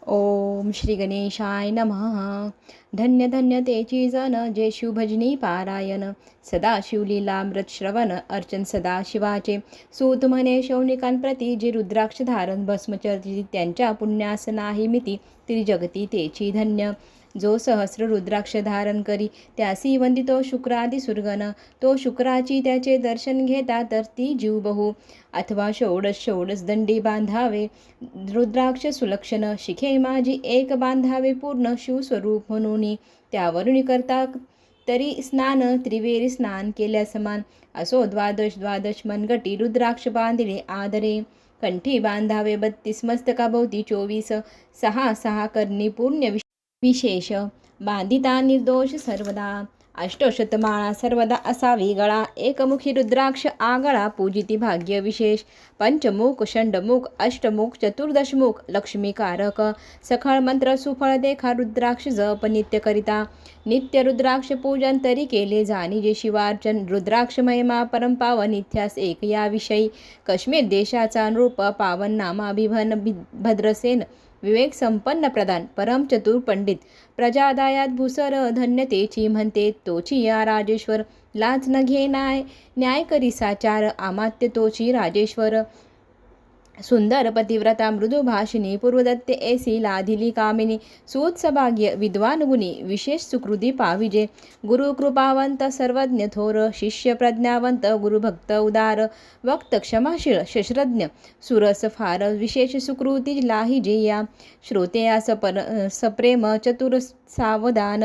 ओम श्री गणेशाय नमः. धन्य धन्य तेची जन जे शिवभजनी पारायण. सदा शिवलीलामृत श्रवण अर्चन सदा शिवाचे. सूत म्हणे शौनिकांप्रती जे रुद्राक्ष धारण भस्मचर्ची त्यांच्या पुण्यास नाही मिती. त्रिजगती तेची धन्य. जो सहस्र रुद्राक्ष धारण करी त्यासी वंदितो शुक्रादि सुरगण. तो शुक्राची त्याचे दर्शन घेता तर ती जीव बहु. अथवा षोडश दंडी बांधावे रुद्राक्ष सुलक्षण. शिखे माझी एक बांधावे पूर्ण शिवस्वरूप म्हणून. त्यावरून करता तरी स्नान त्रिवेरी स्नान केल्या समान. असो द्वादश मनगटी रुद्राक्ष बांधिले आदरे. कंठी बांधावे 32 मस्तकाभोवती 24. सहा करणी पुण्य विशेष. बांधिता निर्दोष सर्वदा. अष्टशतमाळा सर्वदा असावी गळा. एकमुखी रुद्राक्ष आगळा पूजिती भाग्य विशेष. पंचमुख षंडमुख अष्टमुख चतुर्दशमुख लक्ष्मीकारक. सखळ मंत्र सुफळ देखा रुद्राक्ष जप नित्य करिता. नित्य रुद्राक्ष पूजन तरी केले जाणी जे शिवार्चन. रुद्राक्ष महिमा परमपावन इतिहास एक या विषयी. काश्मीर देशाचा नृप पावन नामाभिभन भद्रसेन. विवेक संपन्न प्रधान परम चतुर पंडित. प्रजादायात भूसर धन्य तेची म्हणते तोची या राजेश्वर. लाज न घे न्याय करी साचार अमात्य तोची राजेश्वर. सुंदर पतिव्रता मृदुभाषिणी पूर्वदत्ते ऐसी लाधिली कामिनी. सूत सभाग्य विद्वान गुणी विशेष सुकृती पाविजे. गुरु कृपावंत सर्वज्ञ थोर. शिष्य प्रज्ञावंत गुरुभक्त उदार. वक्त क्षमाशील शस्त्रज्ञ सुरस फार. विशेष सुकृती लाहिजे या. श्रोते सप्रेम चतुर सावधान.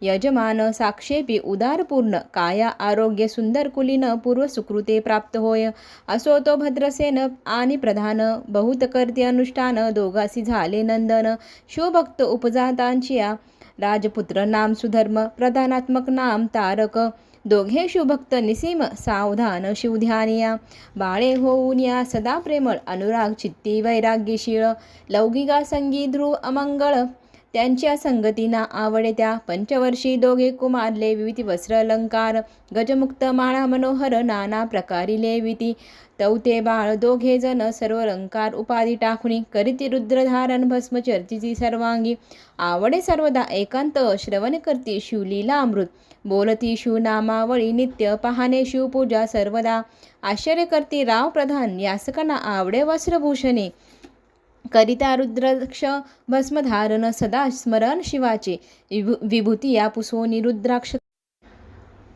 यजमान साक्षेपी उदारपूर्ण. काया आरोग्य सुंदर कुलीन पूर्व सुकृते प्राप्त होय. असो तो भद्रसेन आणि प्रधान. बहुत करते अनुष्ठान दोघासी झाले नंदन. शिवभक्त उपजातांचिया राजपुत्र नाम सुधर्म. प्रधानात्मक नाम तारक. दोघे शिवभक्त निसीम सावधान शिवध्यानिया. बाळे होऊन या सदा प्रेमळ अनुराग चित्ती वैराग्यशीळ. लौकिका संगी ध्रुव अमंगळ त्यांच्या संगतीना आवडे त्या. पंचवर्षी दोघे कुमार लेविती वस्त्र अलंकार. गजमुक्त माळा मनोहर नाना प्रकारी लेविती. तवते बाळ दोघे जण सर्व अलंकार उपाधी टाकुनी. करीती रुद्रधारण भस्म चर्चिची सर्वांगी. आवडे सर्वदा एकांत श्रवण करती शिवलीला अमृत. बोलती शिवनामावळी नित्य पाहणे शिवपूजा सर्वदा. आश्चर्य करती राव प्रधान यासकांना आवडे वस्त्रभूषणे. करिता रुद्राक्ष भस्मधारण सदा स्मरण शिवाचे. विभूती या पुसोनी रुद्राक्ष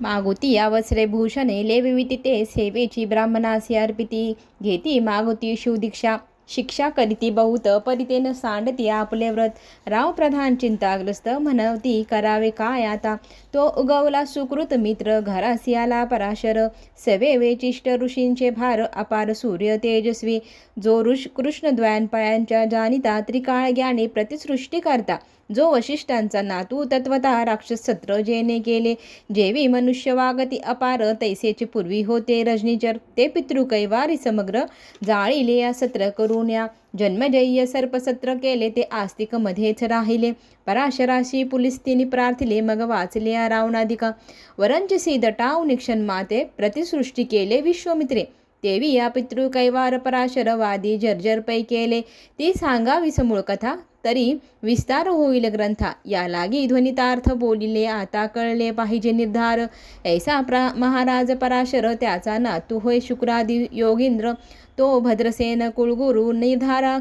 मागुती या वस्त्रे भूषणे. लेविती ते सेवेची ब्राह्मणासी अर्पिती. घेती मागुती शिवदीक्षा. शिक्षा करीती बहुत परितेन सांडती आपले व्रत. राव प्रधान चिंताग्रस्त म्हणती करावे काय आता. तो उगवला सुकृत मित्र घरासी आला पराशर. सवे वेचिष्ट ऋषींचे भार अपार सूर्य तेजस्वी. जो कृष्णद्वयपायांच्या जाणिता त्रिकाळ ज्ञानी प्रतिसृष्टी करता. जो वशिष्ठांचा नातू तत्वता राक्षस सत्र जेने केले. जेवी मनुष्य वागती अपार तैसेचे पूर्वी होते रजनीचर. ते पितृ कैवारी समग्र जाळीले या सत्र करून या. जन्मजय्य सर्पसत्र केले ते आस्तिक मध्येच राहिले. पराशराशी पुलिस्तिनी प्रार्थिले मग वाचले या रावणाधिका. वरंचसी दटाव निक्षण माते प्रतिसृष्टी केले विश्वमित्रे. तेवी या पितृ कैवार पराशर वादी जर्जर पै केले. ती सांगावी समूळ कथा तरी विस्तार होईल ग्रंथा. या लागी ध्वनितार्थ बोलिले आता कळले पाहिजे निर्धार. ऐसा महाराज पराशर त्याचा नातू होय शुक्रादि योगींद्र. तो भद्रसेन कुळगुरु निर्धारा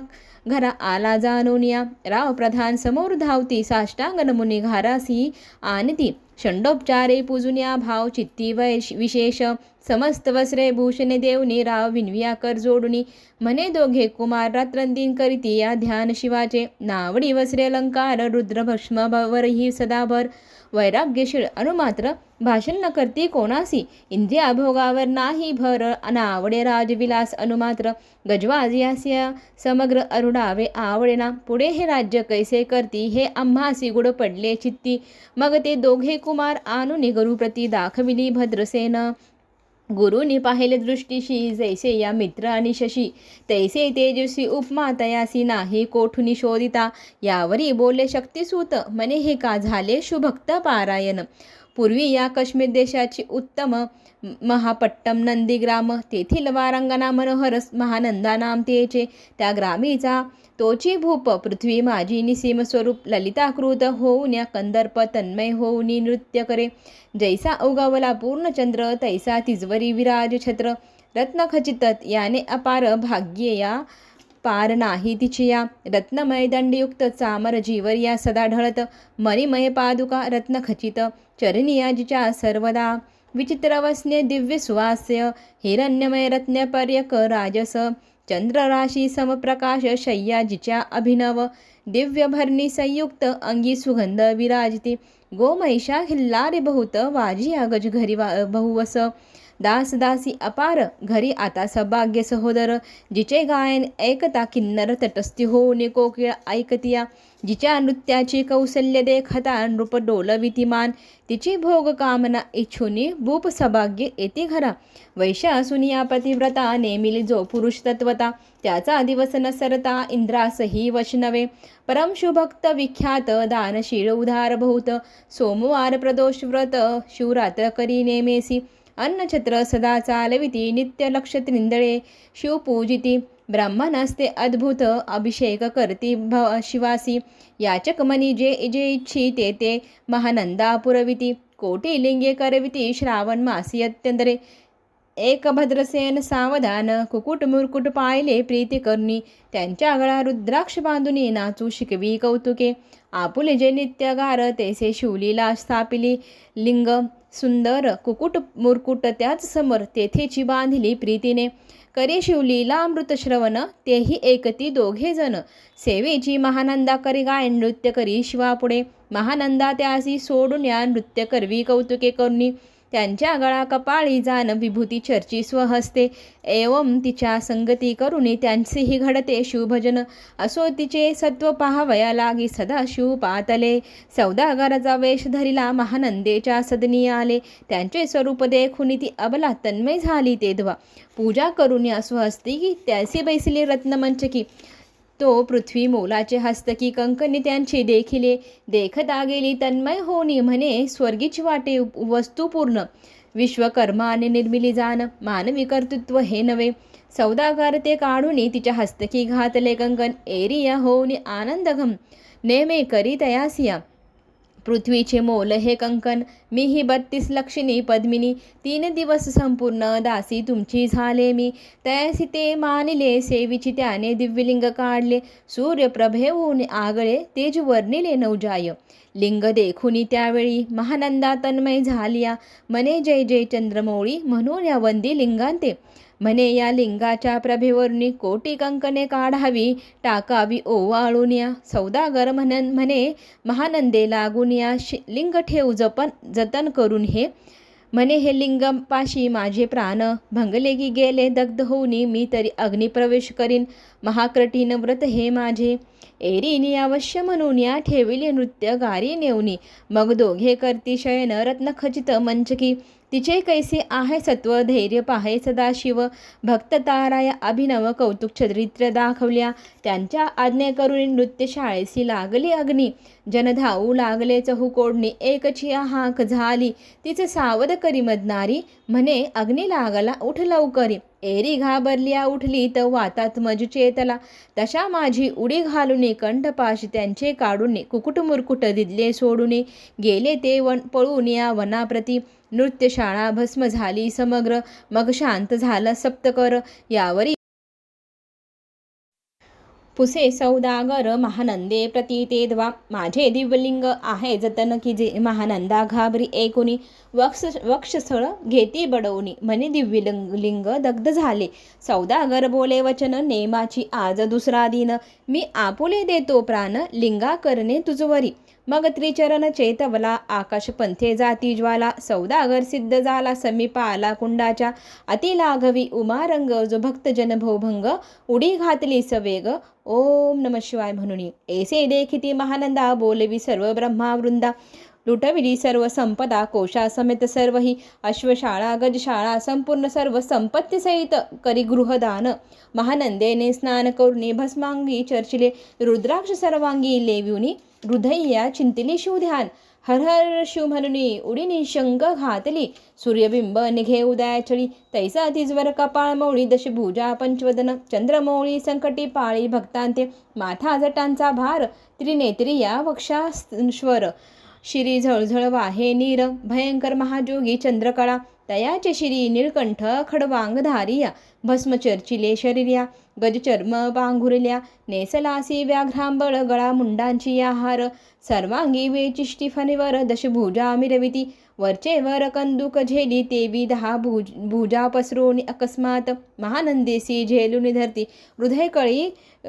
घरा आला जाणून या. राव प्रधान समोर धावती साष्टांग नमुनी घारासी आणती. षंडोपचारे पूजुन्या भाव चित्ती विशेष. समस्त वस्त्रे भूषणे देवनी राव विनविया कर जोडुनी. म्हणे दोघे कुमार रात्रंदिन करीती या ध्यान शिवाचे. नावडी वस्त्रे अलंकार रुद्रभस्म वरही सदाभर. वैराग्यशील अनुमात्र भाषण न करती कोणासी. इंद्रिया भोगावर नाही भर अनावडे राजविलास अनुमात्र. गजवाजियास्या समग्र अरुडावे आवडेना. पुढे हे राज्य कैसे करती हे आम्हासी गुड पडले चित्ती. मग ते दोघे कुमार आणून गुरुप्रती दाखविली भद्रसेन. गुरुनी पाहिले दृष्टीशी जैसे या मित्र आणि शशी. तैसे तेजस्वी उपमा तयासी नाही कोठुनी शोधिता. यावरी बोलले शक्तिसूत म्हणे हे का झाले शिवभक्त पारायण. पूर्वी या काश्मीर देशाची उत्तम महापट्टम नंदीग्राम, तेथील वारंगना मनोहर महानंदा नाम तेचे. त्या ग्रामीचा तोची भूप पृथ्वी माझी निसीम स्वरूप, ललिताकृत होऊन या कंदर्प तन्मय होऊन नृत्य करे. जैसा उगवला पूर्णचंद्र तैसा तिजवरी विराज छत्र, रत्नखचित याने अपार भाग्ये या पार नाही तिचिया. रत्नमय दंडयुक्त चामर जीवर या सदा ढळत, मणिमय पादुका रत्नखचित चरणी जिच्या सर्वदा. विचित्रवस्ने दिव्य सुवास्य, हिरण्यमय रत्नपर्यक राजस, चंद्रराशी समप्रकाश शय्या जिच्या अभिनव. दिव्य भरणी संयुक्त अंगी सुगंध विराजिती, गोमैषा हिल्लारे बहुत वाजिया गज घरी बहुवस. दास दासी अपार घरी आता सौभाग्य सहोदर, जिचे गायन ऐकता किन्नर तटस्थी होऊन कोकिळ ऐकतिया. जिच्या नृत्याची कौशल्य देखता नृप डोलवितिमान, तिची भोग कामना इच्छुनी भूप सौभाग्य येते घरा. वैश्या असूनिया पतिव्रता नेमिली जो पुरुष तत्वता, त्याचा दिवस नसरता इंद्रासही वैष्णवे. परमशुभक्त विख्यात दानशील उदार बहुत, सोमवार प्रदोष व्रत शिवरात्र करी नेमेसी. अन्नछत्र सदा चालविती नित्य लक्ष त्रिंदळे शिवपूजिती. ब्राह्मणास्ते अद्भुत अभिषेक करती शिवासी, याचक मनी जे जे इच्छी ते ते महानंदा पुरविती. कोटी लिंगे करविती श्रावण मासी अत्यंतरे, एक भद्रसेन सावधान कुकुट मुरकुट पाहिले प्रीती करुणी. त्यांच्या गळा रुद्राक्ष बांधुनी नाचू शिकवी कौतुके. आपुले जे नित्यगार तेसे शिवलीला स्थापिली लिंग, सुंदर कुकुट मुरकुट त्याच समोर तेथेची बांधिली प्रीतीने. करी शिवलीला अमृत श्रवण तेही एकती दोघे जण, सेवेची महानंदा करी गायन नृत्य करी शिवापुढे. महानंदा त्यासी सोडून या नृत्य करवी कौतुके करुणी. त्यांच्या गळा कपाळी जान विभूती चर्ची स्वहस्ते, एवं तिच्या संगती करुणी त्यांचेही घडते शिवभजन. असो तिचे सत्व पाहावया लागी सदा शिव पातले, सौदागराचा वेश धरिला महानंदेच्या सदनी आले. त्यांचे स्वरूप देखुनी ती अबला तन्मय झाली तेधवा, पूजा करून या स्वहस्ती की त्यासी बैसली रत्नमंचकी. तो पृथ्वी मोलाचे हस्तकी कंकणी त्यांची देखिले, देखता गेली तन्मय होनी म्हणे स्वर्गीची वाटे वस्तू पूर्ण. विश्वकर्माने निर्मिली जाण मानवी कर्तृत्व हे नवे, सौदागर ते काढून तिच्या हस्तकी घातले कंकण. एरिया होऊन आनंदघम नेमे करी तयासिया, पृथ्वीचे मोल हे कंकण. मी ही 32 लक्षिणी पद्मिनी, 3 दिवस संपूर्ण दासी तुमची झाले मी. तयासी ते मानिले सेवीची त्याने दिव्यलिंग काढले, सूर्यप्रभेहून आगळे तेज वर्णिले नवजाय. लिंग देखुनी त्यावेळी महानंदा तन्मय झालिया, मने जय जय चंद्रमौळी म्हणून या वंदी लिंगांते. म्हणे या लिंगाच्या प्रभेवरुनी कोटी कंकणे काढावी टाकावी ओवाळून या. सौदागर म्हणे महानंदे लागून या लिंग ठेव जतन करून हे. म्हणे हे लिंगपाशी माझे प्राण भंगले की गेले दग्ध होऊनी, मी तरी अग्निप्रवेश करीन महाकठीण व्रत हे माझे. एरीनी अवश्य म्हणून या ठेविले नृत्य गारी नेवनी, मग दोघे करती शयन रत्नखचित मंचकी. तिचे कैसे आहे सत्व धैर्य पाहे सदाशिव, भक्त ताराया अभिनव कौतुक चरित्र दाखवल्या. त्यांच्या आज्ञे करून नृत्यशाळेसी लागली अग्नी, जन धावू लागले चहूकोडणी एकची हाक झाली तिचे सावध करी मदनारी. म्हणे अग्नी लागला उठ लवकरी, एरी घाबरल्या उठली तर वातात मज चेतला. तशा माझी उडी घालून कंठपाशी त्यांचे काढून कुकुट मुरकुट दिदले सोडून गेले ते पळून या वनाप्रती. नृत्यशाळा भस्म झाली समग्र, मग शांत झाला सप्तकर. यावरी पुसे सौदागर महानंदे प्रती तेधवा, माझे दिव्यलिंग आहे जतन की जे महानंदा घाबरी ऐकुनी. वक्षस्थळ घेती बडवणी म्हणे दिव्यलिंग दग्ध झाले. सौदागर बोले वचन नेमाची आज दुसरा दिन, मी आपुले देतो प्राण लिंगा करणे तुझवरी. मग त्रिचरण चेतवला आकाश पंथे जाती ज्वाला, सौदागर सिद्ध झाला समीपा आला कुंडाच्या. अति लाघवी उमारंग जो भक्तजन भोभंग, उडी घातली सवेग ओम नम शिवाय म्हणून. ऐसे देखिती महानंदा बोलवी सर्व ब्रह्मावृंदा, लुटविली सर्व संपदा कोशा समेत सर्वही. अश्वशाळा गजशाळा संपूर्ण सर्व संपत्ती सहित करी गृहदान. महानंदेने स्नान करुणी भस्मांगी चर्चिले, रुद्राक्ष सर्वांगी लेविनी हृदया चिंतिली शिवध्यान. हर हर शिव म्हणुनी उडीनी शंख घातली. सूर्यबिंब निघे उदयाचळी, तैसा तिजवर कपाळ मौळी. दशभुजा पंचवदन चंद्रमौळी, संकटी पाळी भक्तांते. माथा जटांचा भार, त्रिनेत्री या वक्षाश्वर. शिरी झळझळ वाहे नीर, भयंकर महाजोगी चंद्रकळा. तयाचे शिरी निळकंठ खडवांग धारिया. भस्म चर्चिले शरीर्या, गजचर्म पांघुरल्या. नेसलासी व्याघ्रांबळ, गळा मुंडांची आहार. सर्वांगी वेचिष्टी फणीवर, दशभुजा मिरविती. वरचे वर कंदुक झेली, तेवी 10 भुजा पसरून अकस्मात. महानंदेसी झेलून धरती, हृदय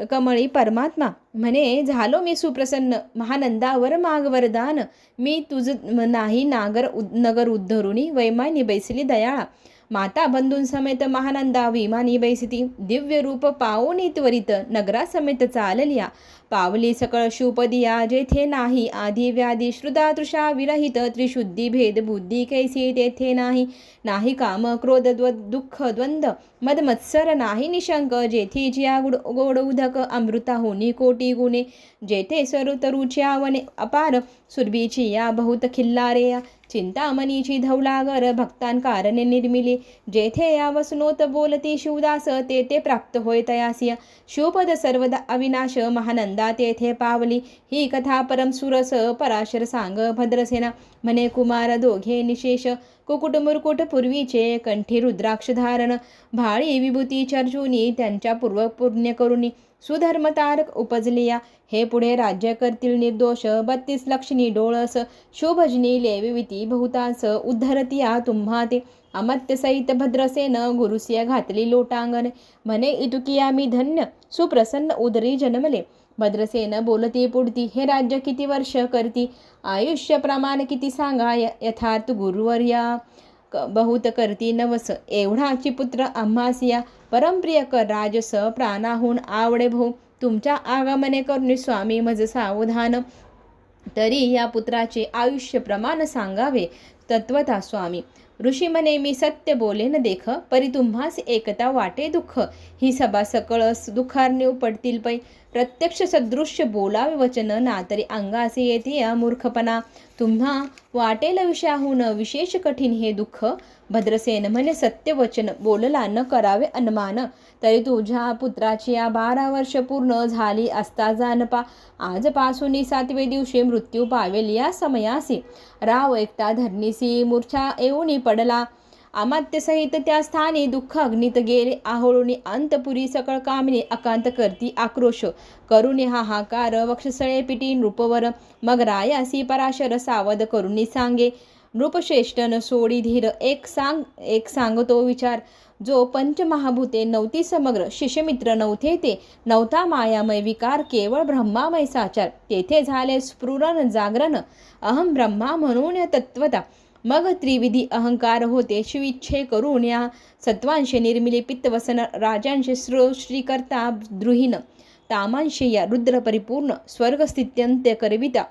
कमळी परमात्मा. म्हणे झालो मी सुप्रसन्न, महानंदावर माग वरदान. मी तुझ नाही नगर उद्धरुणी, वैमानी बैसली दयाळा. माता बंधूंसमेत महानंदा विमानी बैसती. दिव्य रूप पावोनी त्वरित, नगरा समेत चाललिया. पावली सकळ शिवपदिया, जेथे नाही आधी व्याधी. श्रुता तृषा विरहित, त्रिशुद्धी भेद बुद्धी कैसी तेथे नाही. नाही काम क्रोध दुःख द्वंद, मद मत्सर नाही निशंक. जेथे जिया गोड उदक, अमृता होनी कोटी गुणे. जेथे तरुच्या वने अपार, सुरभीची या बहुत खिल्लारे. चिंतामणीची धवलागर, भक्तांकारणे निर्मिली. जेथे या वसनोत बोलती शिवदास, ते प्राप्त होय तयासिया. शिवपद सर्वदा अविनाश, महानंदा तेथे पावली. ही कथा परम सुरस, पराशर सांग भद्रसेना. म्हणे कुमार दोघे निशेष, कुकुट मुरकुट पूर्वीचे. कंठी रुद्राक्ष धारण, भाळी विभूती चर्चुनी. त्यांच्या पूर्व पुण्य करुणी, सुधर्मतारक उपजलिया. हे पुढे राज्य करतील निर्दोष, 32 लक्षणी डोळस. शिवभजनी लेविती बहुतास, उद्धरतिया तुम्हा ते. अमत्य सहित भद्रसेन, गुरुसिया घातली लोटांगण. म्हणे इतुकिया मी धन्य, सुप्रसन्न उदरी जन्मले. भद्रसेन बोलती पुढती, हे राज्य किती वर्ष करती. आयुष्य प्रमाण किती सांगा, यथार्थ गुरुवर्या. बहुत करती नवस, एवढाची पुत्र आम्हासिया. परमप्रिय कर राजस, प्राणाहून आवडे भाऊ. तुमच्या आगमने करुणी स्वामी मज सावधान. तरी या पुत्राचे आयुष्य प्रमाण सांगावे तत्वता स्वामी. ऋषी म्हणे मी सत्य बोलेन देख, परी तुम्हास एकता वाटे दुःख. ही सभा सकळ दुःखारणे उपटतील पै. प्रत्यक्ष सदृश्य बोलावे वचन, ना तरी अंगासे येते या मूर्खपणा. तुम्हा वाटेल विषयाहून विशेष कठीण हे दुःख. भद्रसेन म्हणे सत्य वचन, बोलला न करावे अनुमान. तरी तुझ्या पुत्राची या 12 वर्ष पूर्ण झाली असता जानपा. आजपासून 7वे दिवशी मृत्यू पावेल या समयासी. राव एकटा धरणीसी मूर्छा येऊनी पडला. अमात्यसहित त्या स्थानी दुःख अग्नीत गेले आहोळूनी. अंतपुरी सकळ कामिनी, अकांत करती आक्रोश. करुणी हाहाकार, वक्षसळे पिटी नृपवर. मग रायासी पराशर सावध करुणी सांगे. नृपश्रेष्ठन सोडी धीर, एक सांगतो विचार. जो पंचमहाभूते नव्हती समग्र, शिष्यमित्र नव्हते ते. नव्हता मायामय विकार, केवळ ब्रह्मामय साचार. तेथे झाले स्फुरण जागरण, अहम ब्रह्मा म्हणून तत्वता. मग त्रिविधी अहंकार होते, शिविच्छे करून या सत्वांशे निर्मिले. पित्तवसन राजांशे श्रीकर्ता द्रुहीन. तामांशे या रुद्र परिपूर्ण, स्वर्गस्थित्यंत्य करविता.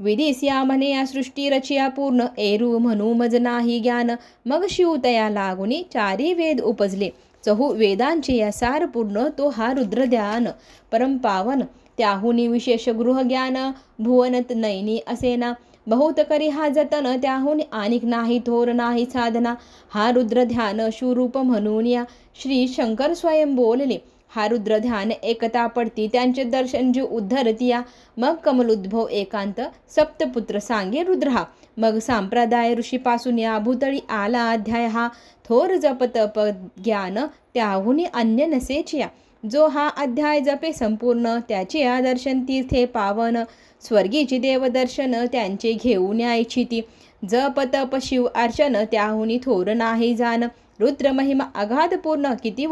विधिस्या म्हणे या सृष्टी रचिया पूर्ण. एरू म्हणू मज नाही ज्ञान, मग शिव तया लागुनी. 4 वेद उपजले, 4 वेदांचे या सार पूर्ण. तो हा रुद्र ध्यान परमपावन, त्याहुनी विशेष गृहज्ञान. भुवनत नैनी असेना, बहुत करी हा जतन. त्याहून आनिक नाही थोर नाही साधना. हा रुद्र ध्यान शिवरूप म्हणून या श्री शंकर स्वयं बोलले. हा रुद्र ध्यान एकता पडती, त्यांचे दर्शन जीव उद्धरतिया. मग कमलोद्भव एकांत, सप्तपुत्र सांगे रुद्र हा. मग संप्रदाय ऋषीपासून या भूतळी आला अध्याय हा. थोर जपतप ज्ञान, त्याहुनी अन्य नसेचिया. जो हा अध्याय जपे संपूर्ण, त्याचे या दर्शन तीर्थे पावन. स्वर्गीची देवदर्शन त्यांचे घेऊन यायची ती. जप तप शिव अर्चन, त्याहुनी थोर नाही जाण. रुद्र महिमा अगाध पूर्ण, किती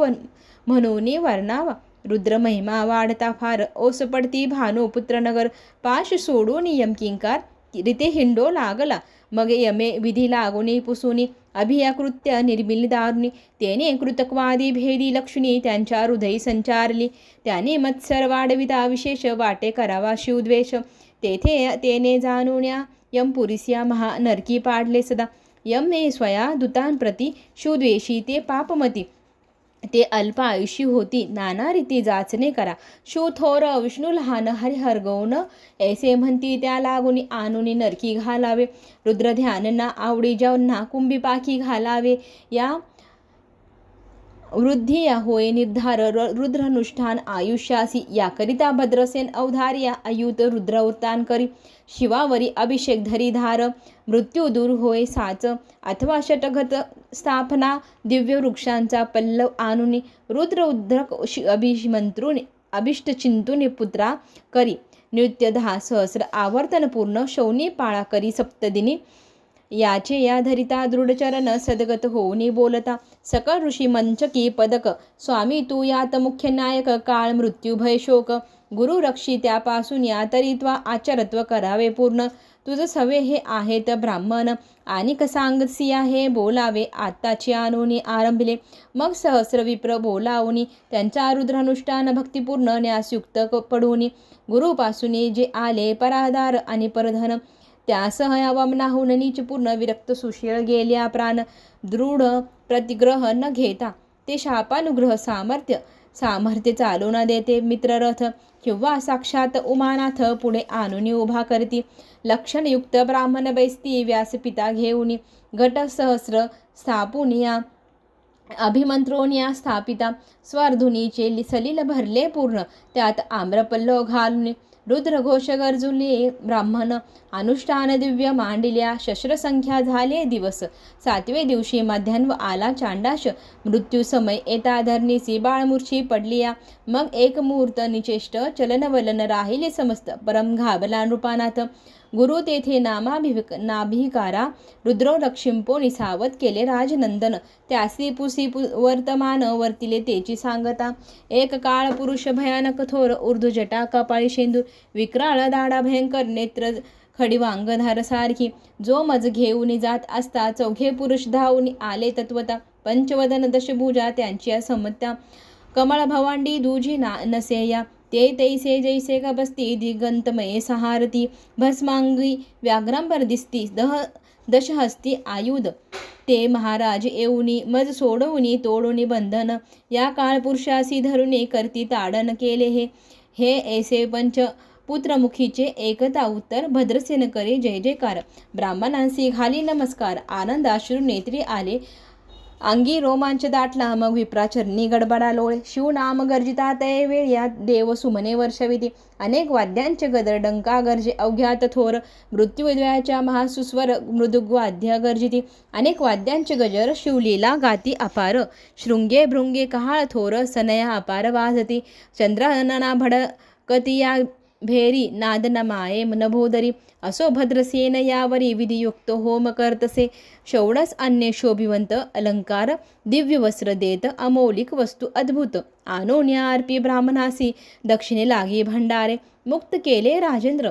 म्हणून वर्णावा. रुद्र महिमा वाढता फार, ओस पडती भानो पुत्रनगर. पाश सोडून यमकिंकार, रीते हिंडो लागला. मग यमे विधी लागुनी पुसुनी. अभियाकृत्य निर्मिली दारुणी. तेने कृतकवादी भेदी लक्ष्मी, त्यांच्या हृदयी संचारली. त्याने मत्सर वाढविता विशेष, वाटे करावा शिवद्वेष. तेने जाणून यमपुरीस्या महा नरकी पाडले सदा. यमने स्वया दूतांप्रती, शिवद्वेषी ते पापमती. ते अल्प आयुषी होती, नाना रीती जाचणे करा. शू थोर विष्णू लहान हरिहर गौन, ऐसे म्हणती त्या लागुनी आणुनी नरकी घालावे. रुद्र ध्यान ना आवडी ज्यांना कुंभी पाखी घालावे. या वृद्धी या होय निर्धार रुद्रानुष्ठान आयुष्यासी. याकरिता भद्रसेन अवधार्या अयुत रुद्रवृत्तान करी. शिवावरी अभिषेक धरी धार, मृत्यू दूर होय साच. अथवा षटघत स्थापना दिव्य वृक्षांचा पल्लव आणुनी. रुद्र उद्रक अभिमंत्रुनी अभिष्ट चिंतुनी पुत्रा करी. नृत्य 10 सहस्र आवर्तन पूर्ण, शौनी पाळा करी सप्तदिनी. याचे या धरिता दृढचरण सद्गत होऊनी बोलता. सकळ ऋषी मंचकी पदक, स्वामी तू यात मुख्य नायक. काळ मृत्यू भय शोक, गुरु रक्षी त्यापासून या. तरीत्वा आचरत्व करावे पूर्ण, तुझ सवे हे आहेत ब्राह्मण. आणि सांगसिया हे बोलावे आत्ताची आणूनी आरंभिले. मग सहस्र विप्र बोलावूनी, त्यांचा रुद्रानुष्ठान भक्तिपूर्ण न्यासयुक्त पडूनी. गुरुपासून जे आले पराधार आणि परधन, त्यासह या वामनाहून नीच पूर्ण विरक्त सुशील गेल्या प्राण. दृढ प्रतिग्रह न घेता ते शापानुग्रह सामर्थ्य चालू न देते. मित्ररथ किंवा साक्षात उमानाथ पुढे आणून उभा करती. लक्षणयुक्त ब्राह्मण बैसती व्यासपिता घेऊनी. घट सहस्र स्थापून या अभिमंत्रोन या स्थापिता. स्वरधुनीचे सलील भरले पूर्ण, त्यात आम्रपल्लव घालून. रुद्रघोष गरजुले ब्राह्मण, अनुष्ठान दिव्य मांडिल्या. शस्त्रसंख्या झाले दिवस, 7व्या दिवशी मध्यान्ह आला चांडाश. मृत्यू समय येता धरणीसी बाळमूर्छी पडलिया. मग एक मुहूर्त निचेष्ट चलनवलन राहिले समस्त. परम घाबला नृपानाथ, गुरु तेथे नाभिकारा. रुद्रो लक्ष्मीपोनी सावध केले राजनंदन. त्यासी पुसी वर्तमान वर्तिले तेची सांगता. एक काळ पुरुष भयानक थोर, ऊर्ध्व जटा कपाळी शेंदूर. विक्राळ दाढा भयंकर, नेत्र खडीवांगधार सारखी. जो मज घेऊन जात असता, चौघे पुरुष धावून आले तत्वता. पंचवदन दशभुजा त्यांची समत्या. कमळ भवांडी दुजी नसेया, ते तैसे जैसे का बसती. दिगंतमये सहारती, भस्मांगी व्याघ्रांबर दिसती. दशहस्ती आयुध ते महाराज येऊनी. मज सोडवूनी तोडूनी बंधन. या काळ पुरुषासी धरुणी करती ताडन केले हे. हे ऐसे पंच पुत्रमुखीचे एकता उत्तर. भद्रसेन करे जय जयकार. ब्राह्मणांसी घाली नमस्कार. आनंदाश्रू नेत्री आले अंगी रोमांच दाटला. मग विप्राचरणी गडबडा लोळे. शिवनाम गर्जिता तय वेळ या देव सुमने वर्षविती. अनेक वाद्यांचे गदर डंका गर्जे. अवघ्यात थोर मृत्यूद्वयाच्या महासुस्वर मृदुग्वाद्य गर्जिती. अनेक वाद्यांचे गजर शिवलीला गाती अपार. शृंगे भृंगे कहाळ थोर सनया अपार वाजती. चंद्रानना भडकती या भेरी नाद नमाये नभोदरी. असो भद्रसेन यावरी विधियुक्त होम करतसे. षोडस अन्य शोभिवंत अलंकार दिव्य वस्त्र देत. अमौलिक वस्तू अद्भुत आणोन्या अर्पी ब्राह्मणासी. दक्षिणे लागी भंडारे. मुक्त केले राजेंद्र,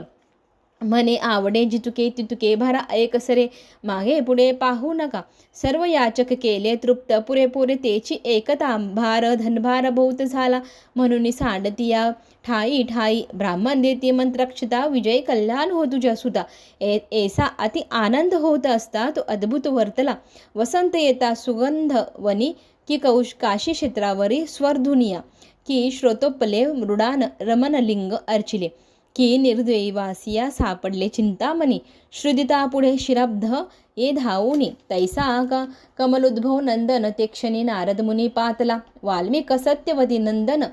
म्हणे आवडे जितुके तितुके भरा एकसरे. मागे पुढे पाहू नका, सर्व याचक केले तृप्त. पुरेपुरे तेची एकता. भार धनभार बहुत झाला, म्हणून सांडती या ठाई ठाई. ब्राह्मण देती मंत्रक्षता, विजय कल्याण हो तुझ्या सुता. ऐसा अति आनंद होत असता तो अद्भुत वर्तला. वसंत येता सुगंध वनी, की काशी क्षेत्रावरी स्वरधुनिया. की श्रोतोपले मृडान रमणलिंग अर्चिले. की निर्द्वैवासिया सापडले चिंतामणी. श्रुदिता पुढे शिराब्ध ये धावूनी. तैसा कमलोद्भव नंदन, ते क्षणी नारद मुनी पातला. वाल्मिक सत्यवती नंदन,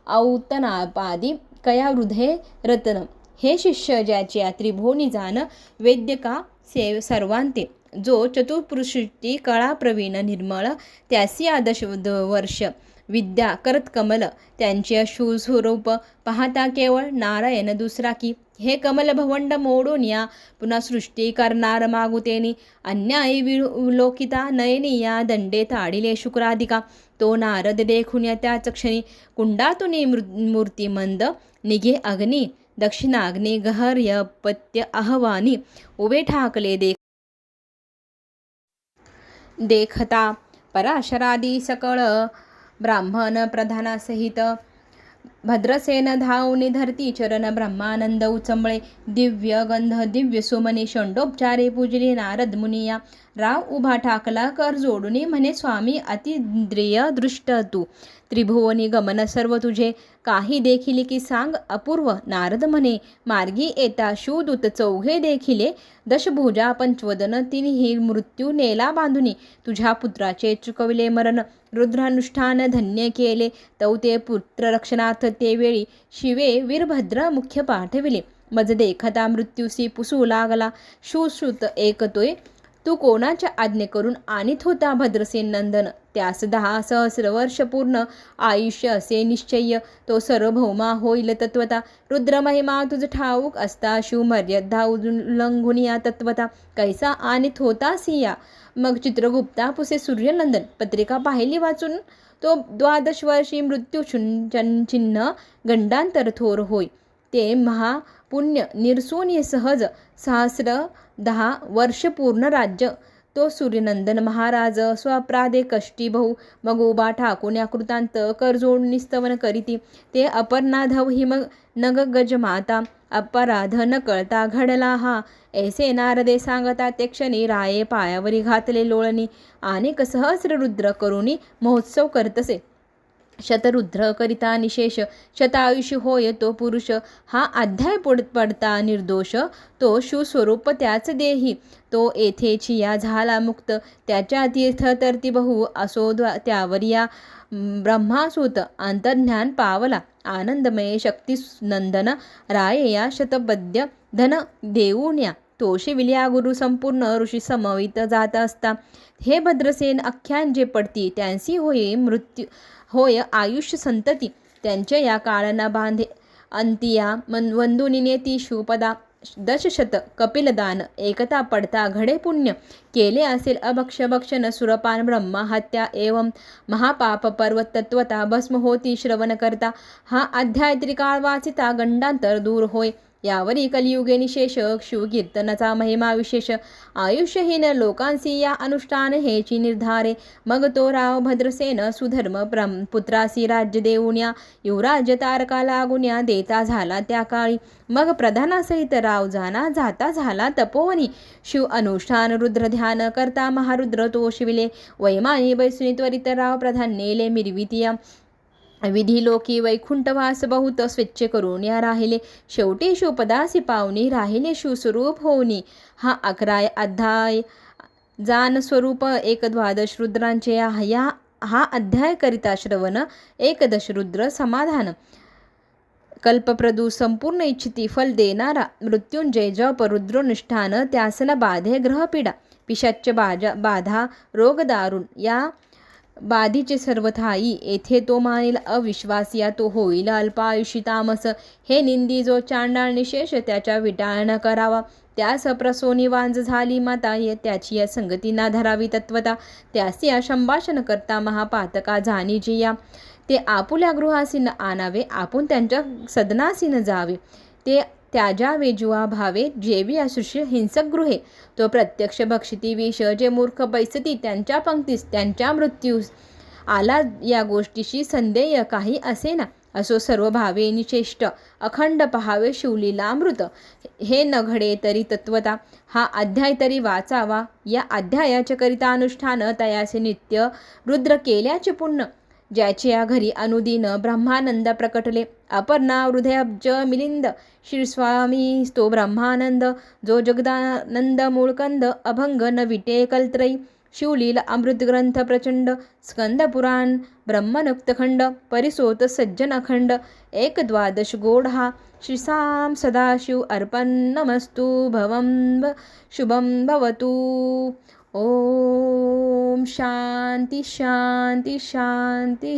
औतनापादी कया हृदय रतन. हे शिष्य ज्याचे त्रिभुवनी जाण, वेद्य का सर्वांते. जो चतुर्पुरुषी कळा प्रवीण निर्मळ, त्यासी आदश वर्ष विद्या करत कमल. त्यांचे स्वरूप पाहता केवळ नारायण दुसरा की. हे कमल भवंड मोडून या, पुन्हा सृष्टी करणार मागुतेनी. अन्यायी विलोकिता नयनी, या दंडे ताडिले शुक्राधिका. तो नारद देखून या त्याच क्षणी, कुंडातून मूर्ती मंद निघे अग्नी. दक्षिणाग्नी गहर्य पत्य आह्वानी. उभे ठाकले देखता पराशरादी सकळ. ब्राह्मण प्रधानासहित भद्रसेन धावनी धरती चरण ब्रह्मानंद उचंबळे दिव्य गंध दिव्य सुमने षंडोपचारे पूजले नारद मुनिया राव उभा ठाकला कर जोडुनी म्हणे स्वामी अतिद्रिय दृष्ट तू त्रिभुवनी गमन सर्व तुझे काही देखिले की सांग अपूर्व नारद म्हणे मार्गी येता शूदूत चौघे देखिले दशभुजा पंचवदन तिन्ही मृत्यू नेला बांधुनी तुझ्या पुत्राचे चुकविले मरण रुद्रानुष्ठान धन्य केले तौ ते पुत्ररक्षणार्थ ते वेळी शिवे वीरभद्र मुख्य पाठविले मज देखता मृत्यूसी पुसू लागला शुश्रुत एकतोय तू कोणाच्या आज्ञे करून आणीत होता भद्रसेन नंदन त्यास 10 सहस्र वर्ष पूर्ण आयुष्य असे निश्चय तो सार्वभौमा होईल तत्वता रुद्रमहिमा तुझ ठाऊक असता शिवमर्यादा उल्लंघुनिया तत्वता कैसा आणीत होता सिया मग चित्रगुप्ता पुसे सूर्यनंदन पत्रिका पाहिली वाचून तो 12 वर्षी मृत्यू चिन्ह गंडांतर थोर होय ते महापुण्य निरसून सहज सहस्र 10 वर्ष पूर्ण राज्य तो सूर्यनंदन महाराज स्वप्रादे कष्टी बहु मग उभा ठाकून या कृतांत करजोड निस्तवन करीती ते अपर्णाधव हिम नग गज माता अपराध न कळता घडला हा ऐसे नारदे सांगता ते क्षणी राये पायावरी घातले लोळणी अनेक सहस्र रुद्र करुणी महोत्सव करतसे शतरुद्र करिता निशेष शतायुषी होय तो पुरुष हा अध्याय पडता निर्दोष तो शिवस्वरूप त्याच देही तो येथेची या झाला मुक्त त्याच्या तीर्थ तरती बहु असो त्यावर या ब्रह्मासूत अंतर्ज्ञान पावला आनंदमय शक्ती नंदन राये या शतपद्य धन देऊन्या तोषिविल्या गुरु संपूर्ण ऋषी समवित जात असता हे भद्रसेन अख्यान जे पडती त्यांसी होय मृत्यू होय आयुष्य संतती त्यांच्या या काळांना बांधे अंतिया वंदुनी नेती शिवपदा दशशत कपिलदान एकता पडता घडे पुण्य केले असेल अभक्ष भक्षण सुरपान ब्रह्म हत्या एवं महापाप पर्वत तत्वता भस्म होती श्रवण करता हा अध्याय त्रिकाळ वाचिता गंडांतर दूर होय यावरी कलियुगे निशेष शिवकीर्तनाचा महिमा विशेष आयुष्यहीन लोकांसी या अनुष्ठान हेची निर्धारे मग तो राव भद्रसेन सुधर्म पुत्रासी राज्य देऊन्या युवराज्य तारका लागुन्या देता झाला त्या काळी मग प्रधानासहित राव जाता झाला तपोवनी शिव अनुष्ठान रुद्र ध्यान करता महारुद्र तो शिविले वैमानी बैसुनी त्वरित राव प्रधान नेले मिरवितिया विधी लोकी वैकुंठवास बहुत स्वच्छ करून या राहिले शेवटी शिवपदासी पावनी राहिले शिवस्वरूप होनी हा 11 अध्याय जान स्वरूप 12 रुद्रांचे हा अध्याय करिता श्रवण 11 रुद्र समाधान कल्पप्रदू संपूर्ण इच्छिती फल देणारा मृत्युंजय जप रुद्रोनुष्ठान त्यासन बाधे ग्रहपीडा पिशाच्च बाधा रोग दारुण या बाधीचे सर्वथाई येथे तो मानेल अविश्वासिया तो होईल अल्पायुषी तामस हे निंदी जो चांडाळ निशेष त्याच्या विटाळ न करावा त्यास प्रसोनी वांज झाली माता त्याची या संगतीना धरावी तत्वता त्यासी या संभाषण करता महापातका जाणी जिया ते आपुल्या गृहासी न आणावे आपण त्यांच्या सदनासी न जावे ते त्याजा वेजुआ भावे जेवी असुष्य हिंसक गृहे तो प्रत्यक्ष भक्षिती विष जे मूर्ख बैसती त्यांच्या पंक्तीस त्यांच्या मृत्यूस आला या गोष्टीशी संदेय काही असेना असो सर्व भावे निचेष्ट अखंड पहावे शिवलीलामृत हे न घडे तरी तत्वता हा अध्याय तरी वाचावा या अध्यायाचे करिता अनुष्ठान तयासे नित्य रुद्र केल्याचे पुण्य ज्याचे या घरी अनुदिन ब्रह्मानंद प्रकटले अपर्णा हृदयाब्ज मिलिंद श्रीस्वामी तो ब्रह्मानंद जो जगदानंद मूळकंद अभंग न विटे कलत्रयी शिवलील अमृत ग्रंथ प्रचंड स्कंद पुराण ब्रह्मनुक्तखंड परिसोत सज्जन अखंड 12 गोड हा श्रीसाम सदाशिव अर्पण नमस्तु भवं शुभं भवतु ओम शांती शांती शांती।